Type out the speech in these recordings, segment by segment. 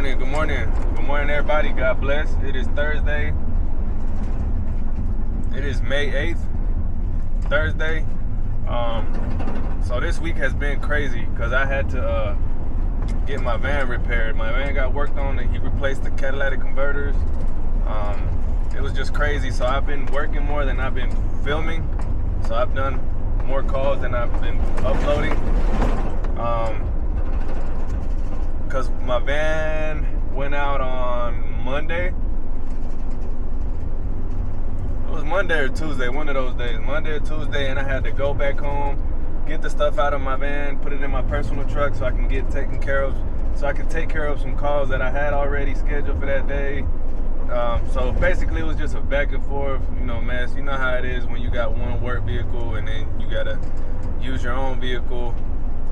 morning, good morning. Good morning, everybody. God bless. It is Thursday. It is May 8th, Thursday. So this week has been crazy because I had to get my van repaired. My van got worked on and he replaced the catalytic converters. It was just crazy. So I've been working more than I've been filming. So I've done more calls than I've been uploading. Because my van went out on Monday. It was Monday or Tuesday, one of those days. Monday or Tuesday, and I had to go back home, get the stuff out of my van, put it in my personal truck so I can get taken care of, so I can take care of some calls that I had already scheduled for that day. So basically it was just a back and forth, mess. You know how it is when you got one work vehicle and then you gotta use your own vehicle.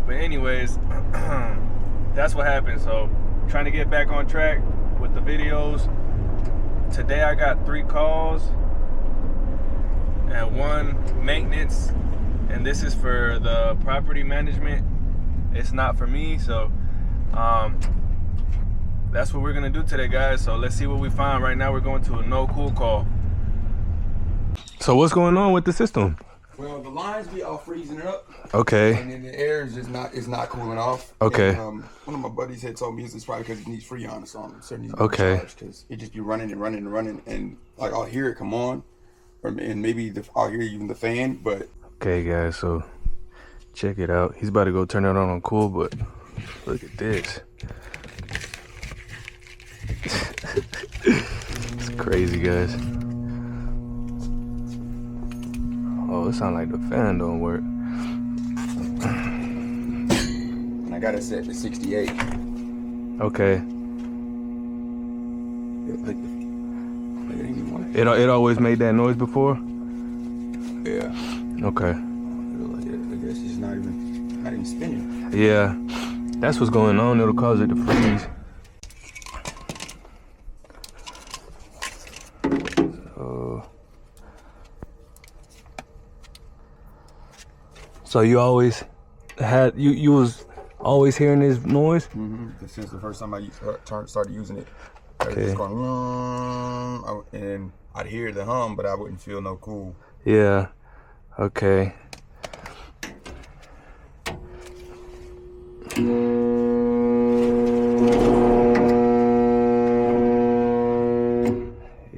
But anyways, that's what happened. So trying to get back on track with the videos. Today I got 3 calls and 1 maintenance, and this is for the property management. It's not for me. So that's what we're gonna do today, guys. So let's see what we find. Right now we're going to a no cool call. So what's going on with the system? Well, the lines be all freezing up. Okay. And then the air is just not cooling off. Okay. And, one of my buddies had told me it's probably because it needs Freon or something. So it needs okay. Because it just be running and running and running, and like I'll hear it come on, and maybe I'll hear even the fan. But okay, guys. So check it out. He's about to go turn it on cool, but look at this. It's crazy, guys. Oh, it sounds like the fan don't work. And I got it set to 68. Okay. It It always made that noise before? Yeah. Okay. I guess it's not even spinning. Yeah. That's what's going on. It'll cause it to freeze. So you always had you was always hearing this noise? Mm-hmm. Since the first time I started using it, okay. It's going, and I'd hear the hum, but I wouldn't feel no cool. Yeah. Okay.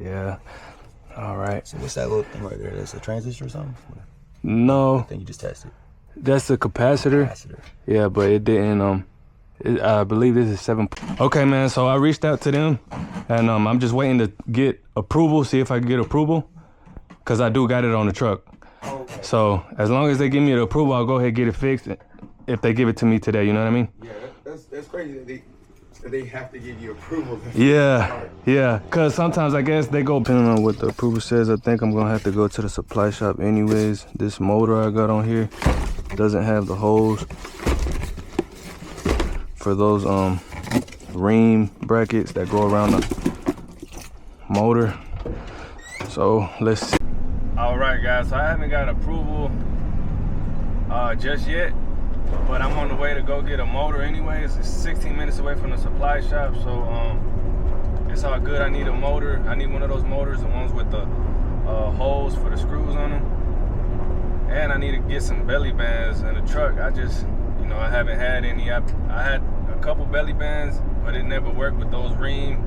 Yeah. All right. So what's that little thing right there? That's a transistor or something? No. I think you just tested. That's the capacitor. Yeah, but it didn't. I believe this is 7. Okay, man. So I reached out to them, and I'm just waiting to get approval. See if I can get approval, cause I do got it on the truck. Okay. So as long as they give me the approval, I'll go ahead and get it fixed. If they give it to me today, you know what I mean? Yeah, that's crazy that they have to give you approval. Yeah. Cause sometimes I guess they go depending on what the approval says. I think I'm gonna have to go to the supply shop anyways. This motor I got on here doesn't have the holes for those ream brackets that go around the motor. So let's see. All right, guys. So I haven't got approval just yet, but I'm on the way to go get a motor anyways. It's 16 minutes away from the supply shop, so it's all good. I need a motor. I need one of those motors, the ones with the holes for the screws on them. And I need to get some belly bands in the truck. I just, I haven't had any. I had a couple belly bands, but it never worked with those ream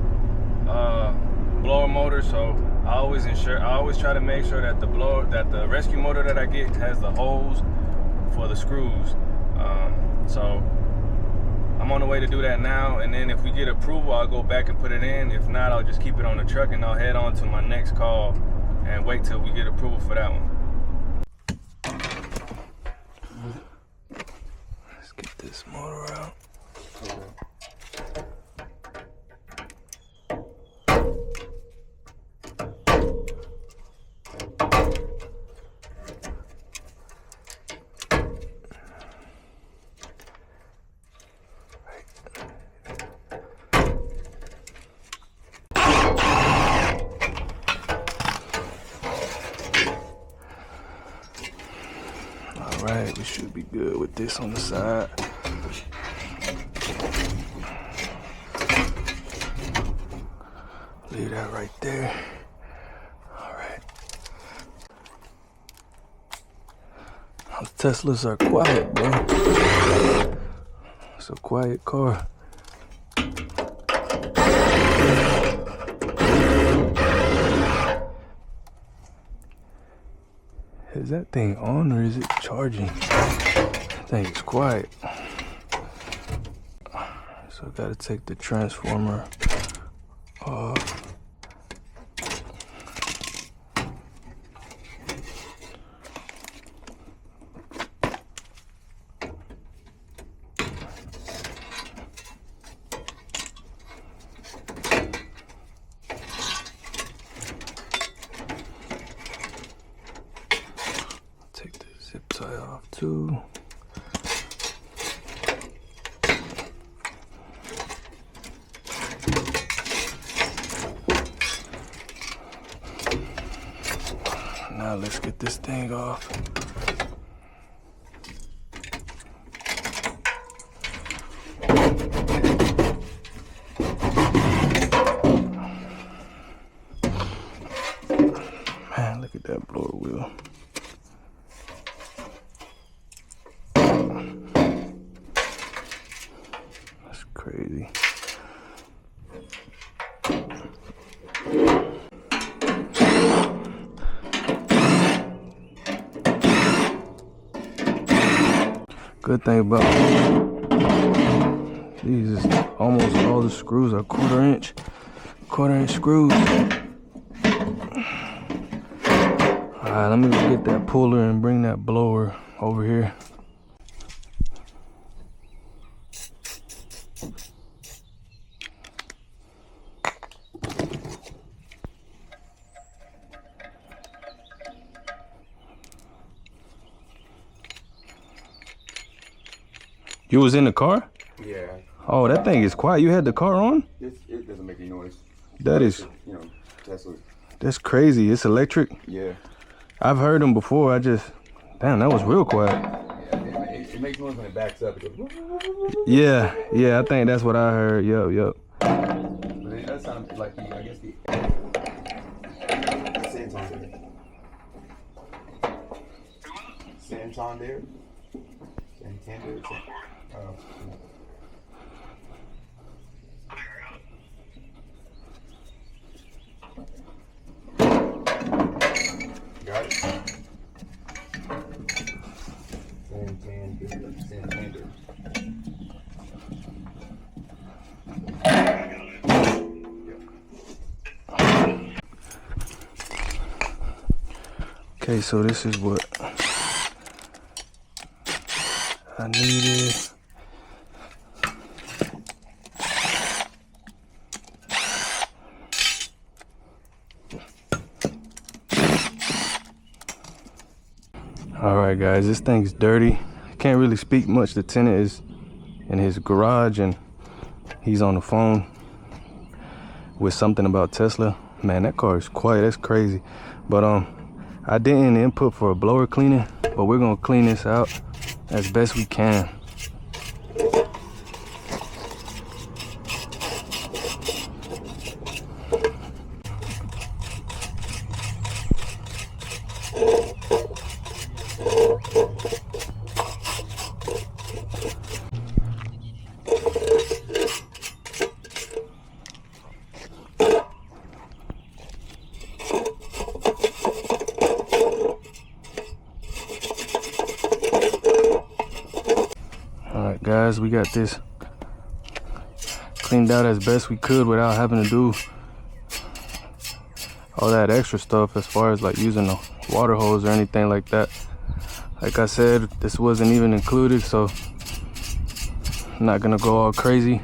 blower motors. So I always try to make sure that the rescue motor that I get has the holes for the screws. So I'm on the way to do that now, and then if we get approval, I'll go back and put it in. If not, I'll just keep it on the truck, and I'll head on to my next call and wait till we get approval for that one. Let's get this motor out. Alright, we should be good with this on the side. that right there. All right. Teslas are quiet, bro. It's a quiet car. Is that thing on or is it charging? That thing is quiet. So I gotta take the transformer off. Take the zip tie off too. Now let's get this thing off. Man, look at that blower wheel. That's crazy. Good thing about these is almost all the screws are quarter inch screws. Alright, let me go get that puller and bring that blower over here. You was in the car? Yeah. Oh, that thing is quiet. You had the car on? It doesn't make any noise. That is, You know, Tesla. that's crazy. It's electric. Yeah. I've heard them before. Damn, that was real quiet. Yeah, it makes noise when it backs up. It goes. Yeah, I think that's what I heard. Yep. But it does sound like I guess the Santander. Santander. Got it. Santander. Okay, so this is what I needed. All right, guys, this thing's dirty. I can't really speak much. The tenant is in his garage and he's on the phone with something about Tesla. Man, that car is quiet. That's crazy. But I didn't input for a blower cleaning, but we're gonna clean this out as best we can. Alright guys, we got this cleaned out as best we could without having to do all that extra stuff as far as like using a water hose or anything like that. Like I said, this wasn't even included, so I'm not gonna go all crazy.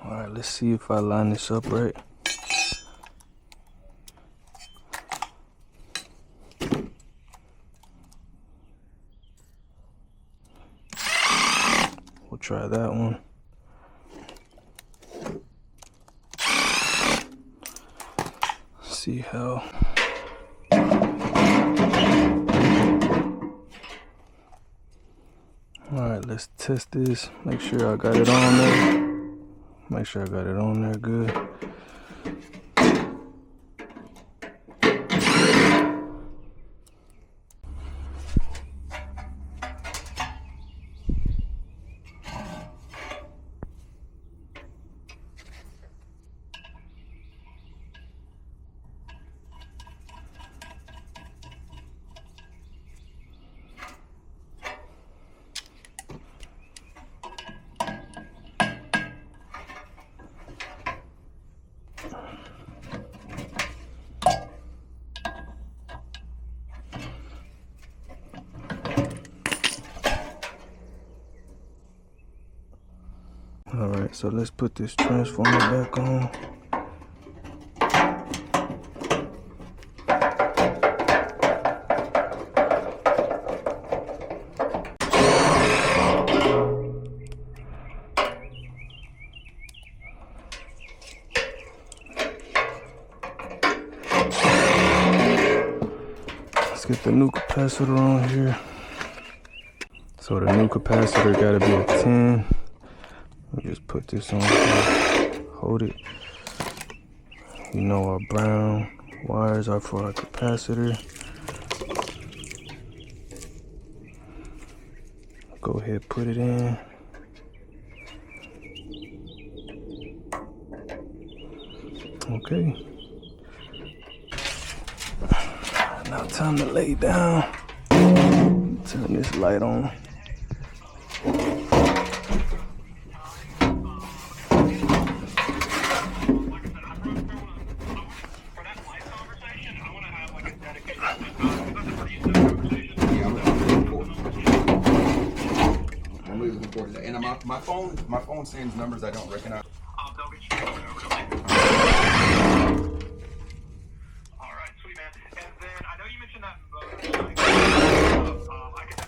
All right, let's see if I line this up right. We'll try that one. See how. All right, let's test this. Make sure I got it on there. Make sure I got it on there good. All right, so let's put this transformer back on. Let's get the new capacitor on here. So the new capacitor gotta be a 10. We'll just put this on here, hold it. You know our brown wires are for our capacitor. Go ahead, put it in. Okay. Now time to lay down. Turn this light on. And my phone sends numbers I don't recognize. All right, sweet man. And then I know you mentioned that I guess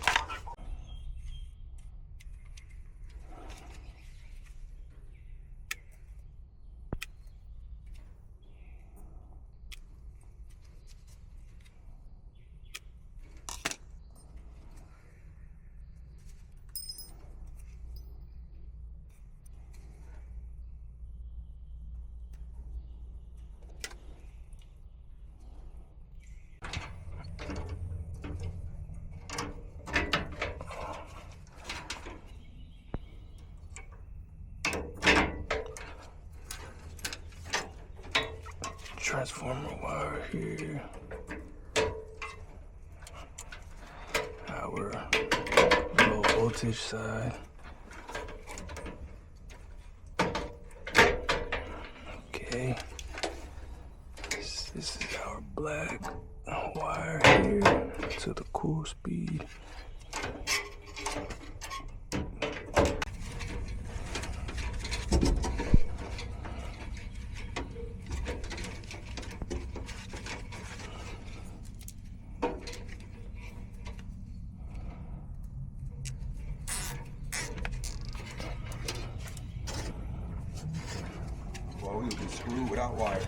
Transformer wire here. Our low voltage side. Okay. This is our black wire here to the cool speed. Well, we would be screwed without wires.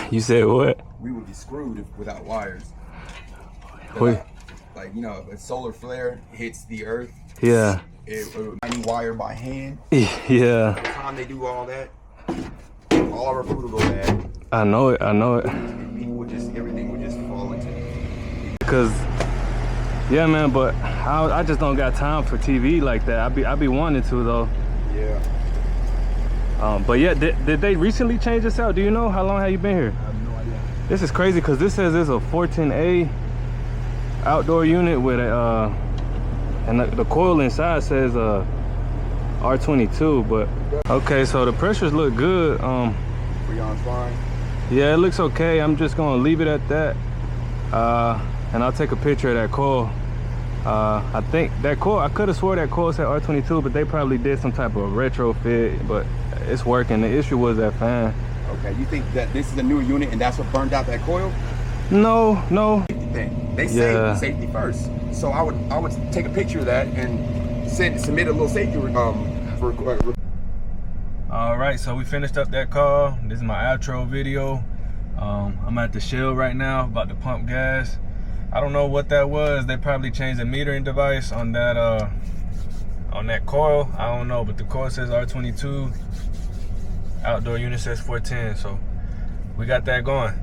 You said what? We would be screwed without wires. Wait. Like, you know, if a solar flare hits the earth, Yeah. it would be wire by hand. Yeah. By the time they do all that, all our food will go bad. I know it. I know it. Everything would just fall into Cause, yeah, man. But I just don't got time for TV like that. I be wanting to though. Yeah. But yeah, did they recently change this out? Do you know how long have you been here? I have no idea. This is crazy because this says it's a 14A outdoor unit with a and the coil inside says R22. But okay, so the pressures look good. Freon's fine. Yeah, it looks okay. I'm just gonna leave it at that, and I'll take a picture of that coil I think that coil, I could have swore that coil said R22, but they probably did some type of retrofit, but it's working. The issue was that fan. Okay, you think that this is a newer unit and that's what burned out that coil? No. Thing. They say safety first. So I would take a picture of that and submit a little safety for. All right, so we finished up that call. This is my outro video. I'm at the Shell right now, about to pump gas. I don't know what that was. They probably changed the metering device on that coil. I don't know, but the coil says R22. Outdoor unit says 410, so we got that going.